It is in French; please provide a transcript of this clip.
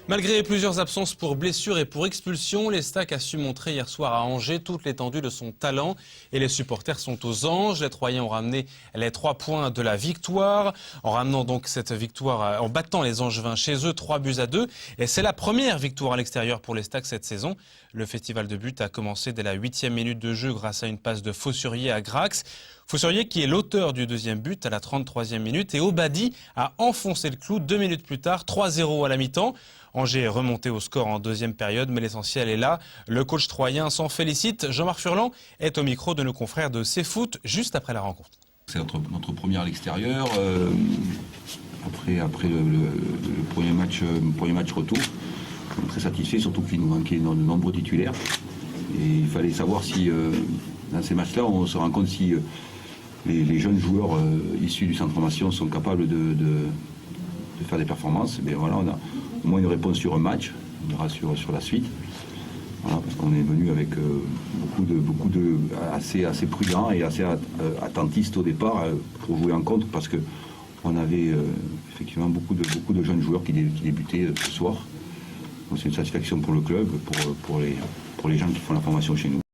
Malgré plusieurs absences pour blessures et pour expulsion, l'Estac a su montrer hier soir à Angers toute l'étendue de son talent et les supporters sont aux anges. Les Troyens ont ramené les 3 points de la victoire en ramenant donc cette victoire, en battant les Angevins chez eux 3-2. Et c'est la première victoire à l'extérieur pour l'Estac cette saison. Le festival de buts a commencé dès la 8e minute de jeu grâce à une passe de Faussurier à Grax. Faussurier qui est l'auteur du deuxième but à la 33e minute et Obadi a enfoncé le clou 2 minutes plus tard, 3-0 à la mi-temps. Angers est remonté au score en deuxième période, mais l'essentiel est là. Le coach troyen s'en félicite. Jean-Marc Furlan est au micro de nos confrères de CFoot juste après la rencontre. C'est notre première à l'extérieur, après le premier match retour. On est très satisfait, surtout qu'il nous manquait de nombreux titulaires. Et il fallait savoir si, dans ces matchs-là, on se rend compte si les jeunes joueurs issus du centre de formation sont capables de faire des performances. Mais voilà, on a au moins une réponse sur un match, on verra sur la suite. Voilà, parce qu'on est venu avec beaucoup de assez prudent et assez attentiste au départ pour jouer en contre, parce qu'on avait effectivement beaucoup de jeunes joueurs qui débutaient ce soir. C'est une satisfaction pour le club, pour les gens qui font la formation chez nous.